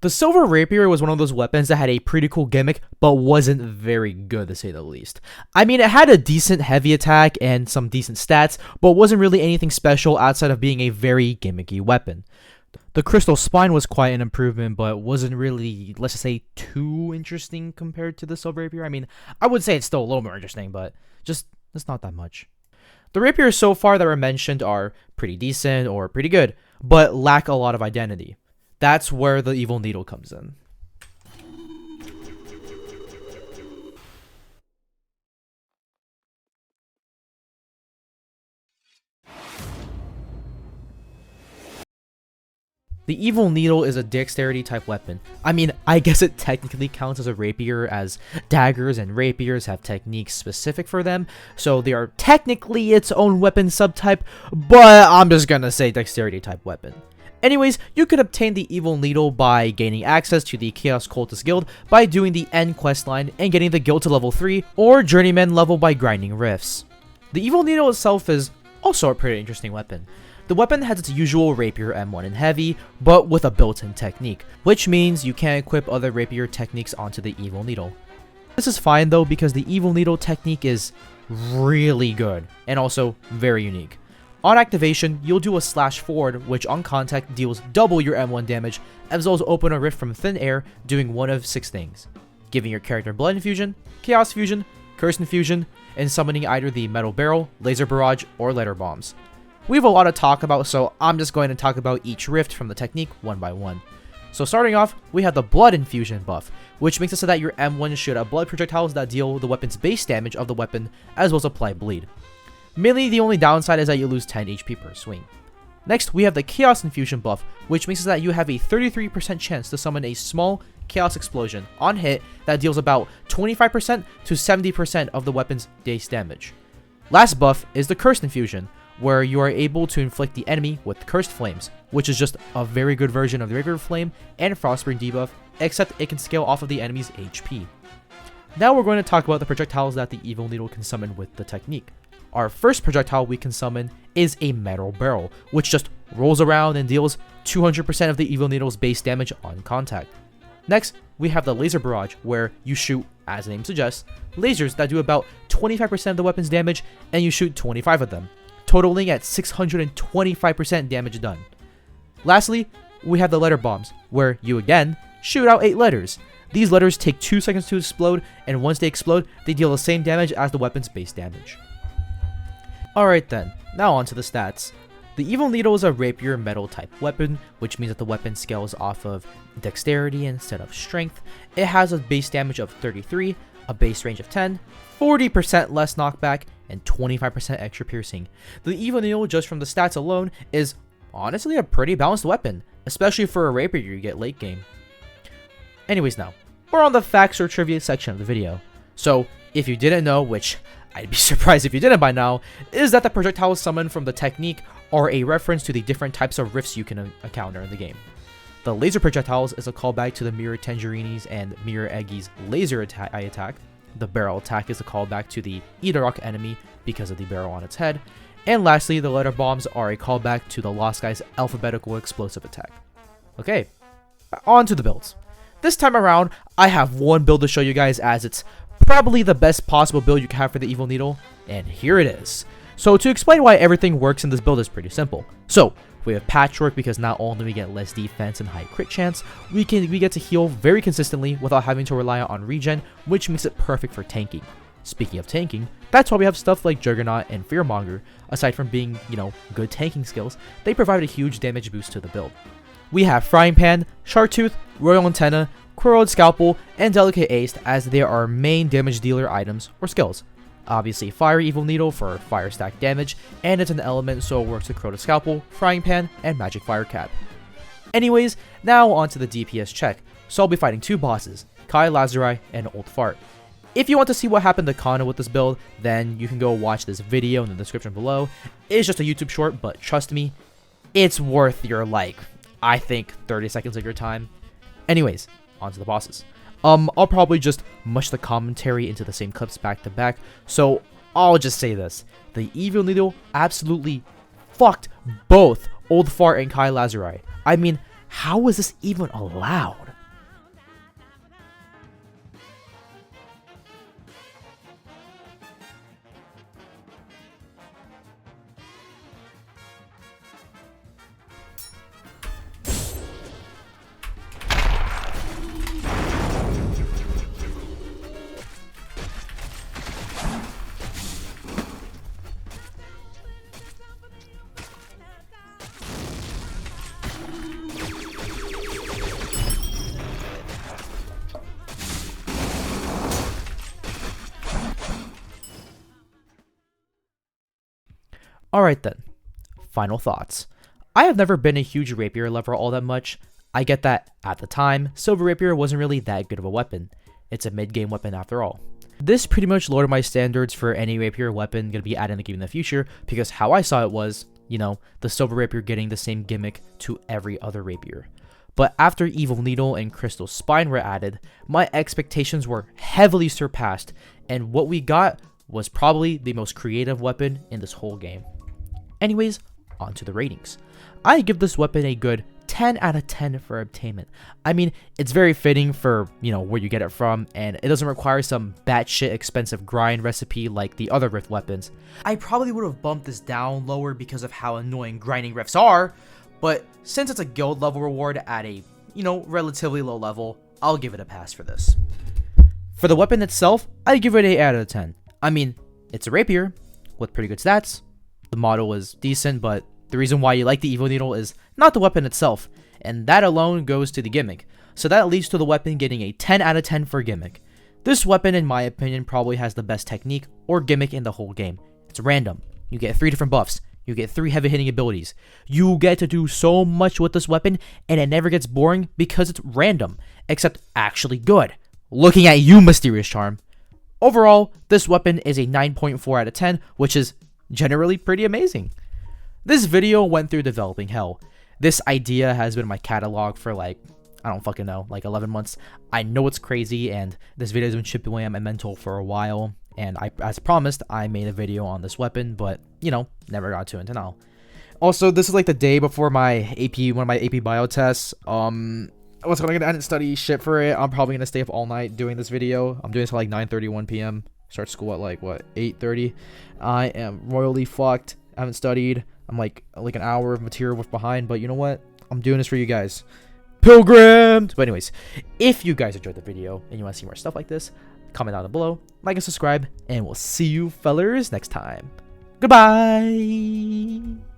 The Silver Rapier was one of those weapons that had a pretty cool gimmick, but wasn't very good to say the least. I mean, it had a decent heavy attack and some decent stats, but wasn't really anything special outside of being a very gimmicky weapon. The Crystal Spine was quite an improvement, but wasn't really, let's just say, too interesting compared to the Silver Rapier. I mean, I would say it's still a little more interesting, but just, it's not that much. The Rapiers so far that were mentioned are pretty decent or pretty good, but lack a lot of identity. That's where the Evil Needle comes in. The Evil Needle is a dexterity type weapon. I mean, I guess it technically counts as a rapier, as daggers and rapiers have techniques specific for them, so they are technically its own weapon subtype, but I'm just gonna say dexterity type weapon. Anyways, you can obtain the Evil Needle by gaining access to the Chaos Cultist Guild by doing the end questline and getting the guild to level 3, or Journeyman level by grinding rifts. The Evil Needle itself is also a pretty interesting weapon. The weapon has its usual rapier M1 in heavy, but with a built-in technique, which means you can't equip other rapier techniques onto the Evil Needle. This is fine though, because the Evil Needle technique is really good, and also very unique. On activation, you'll do a slash forward, which on contact deals double your M1 damage, as well as open a rift from thin air, doing one of 6 things: giving your character Blood Infusion, Chaos Fusion, Curse Infusion, and summoning either the Metal Barrel, Laser Barrage, or Letter Bombs. We have a lot to talk about, so I'm just going to talk about each rift from the technique one by one. So starting off, we have the Blood Infusion buff, which makes it so that your M1 shoot out blood projectiles that deal the weapon's base damage of the weapon, as well as apply bleed. Mainly, the only downside is that you lose 10 HP per swing. Next, we have the Chaos Infusion buff, which makes it so that you have a 33% chance to summon a small Chaos Explosion on hit that deals about 25% to 70% of the weapon's base damage. Last buff is the Cursed Infusion, where you are able to inflict the enemy with Cursed Flames, which is just a very good version of the regular Flame and Frostburn debuff, except it can scale off of the enemy's HP. Now we're going to talk about the projectiles that the Evil Needle can summon with the technique. Our first projectile we can summon is a Metal Barrel, which just rolls around and deals 200% of the Evil Needle's base damage on contact. Next, we have the Laser Barrage, where you shoot, as the name suggests, lasers that do about 25% of the weapon's damage, and you shoot 25 of them, totaling at 625% damage done. Lastly, we have the Letter Bombs, where you again shoot out 8 letters. These letters take 2 seconds to explode, and once they explode, they deal the same damage as the weapon's base damage. Alright then, now on to the stats. The Evil Needle is a rapier metal type weapon, which means that the weapon scales off of dexterity instead of strength. It has a base damage of 33, a base range of 10, 40% less knockback, and 25% extra piercing. The Evil Needle, just from the stats alone, is honestly a pretty balanced weapon, especially for a rapier you get late game. Anyways, now, we're on the facts or trivia section of the video. So, if you didn't know, which I'd be surprised if you didn't by now, is that the projectiles summoned from the technique are a reference to the different types of rifts you can encounter in the game. The laser projectiles is a callback to the Mirror Tangerini's and Mirror Eggy's laser attack. The barrel attack is a callback to the Eaterrock enemy because of the barrel on its head. And lastly, the Letter Bombs are a callback to the Lost Guy's alphabetical explosive attack. Okay, on to the builds. This time around, I have one build to show you guys, as it's probably the best possible build you can have for the Evil Needle, and here it is. So to explain why everything works in this build is pretty simple. So we have Patchwork because not only we get less defense and high crit chance, we get to heal very consistently without having to rely on regen, which makes it perfect for tanking. Speaking of tanking, that's why we have stuff like Juggernaut and Fearmonger. Aside from being, good tanking skills, they provide a huge damage boost to the build. We have Frying Pan, Sharktooth, Royal Antenna, Quirrelled Scalpel, and Delicate Ace as they are our main damage dealer items or skills. Obviously, Fire Evil Needle for fire stack damage, and it's an element so it works with Quirrelled Scalpel, Frying Pan, and Magic Fire Cap. Anyways, now on to the DPS check. So I'll be fighting 2 bosses, Kai Lazarai and Old Fart. If you want to see what happened to Kana with this build, then you can go watch this video in the description below. It's just a YouTube short, but trust me, it's worth your, I think 30 seconds of your time. Anyways, on to the bosses. I'll probably just mush the commentary into the same clips back to back, so I'll just say this. The Evil Needle absolutely fucked both Old Fart and Kai Lazarai. I mean, how was this even allowed? Alright then, final thoughts. I have never been a huge rapier lover all that much. I get that at the time, silver rapier wasn't really that good of a weapon. It's a mid-game weapon after all. This pretty much lowered my standards for any rapier weapon gonna be added in the game in the future, because how I saw it was, the silver rapier getting the same gimmick to every other rapier. But after Evil Needle and Crystal Spine were added, my expectations were heavily surpassed, and what we got was probably the most creative weapon in this whole game. Anyways, on to the ratings. I give this weapon a good 10 out of 10 for obtainment. I mean, it's very fitting for, where you get it from, and it doesn't require some batshit expensive grind recipe like the other Rift weapons. I probably would have bumped this down lower because of how annoying grinding Rifts are, but since it's a guild level reward at a, relatively low level, I'll give it a pass for this. For the weapon itself, I give it an 8 out of 10. I mean, it's a rapier with pretty good stats. The model is decent, but the reason why you like the Evil Needle is not the weapon itself, and that alone goes to the gimmick. So that leads to the weapon getting a 10 out of 10 for gimmick. This weapon, in my opinion, probably has the best technique or gimmick in the whole game. It's random. You get 3 different buffs. You get 3 heavy hitting abilities. You get to do so much with this weapon, and it never gets boring because it's random, except actually good. Looking at you, Mysterious Charm. Overall, this weapon is a 9.4 out of 10, which is generally pretty amazing. This video went through developing hell. This idea has been in my catalog for I don't fucking know, 11 months. I know it's crazy, and this video has been chipping away at my mental for a while, and as promised, I made a video on this weapon, but, never got to it until now. Also, this is the day before my one of my AP bio tests. I was gonna study shit for it. I'm probably gonna stay up all night doing this video. I'm doing this till 9:31 p.m. Start school at 8:30. I am royally fucked. I haven't studied. I'm like an hour of material behind, but you know what? I'm doing this for you guys. Pilgrimmed! But anyways, if you guys enjoyed the video and you want to see more stuff like this, comment down below, like and subscribe, and we'll see you fellers next time. Goodbye!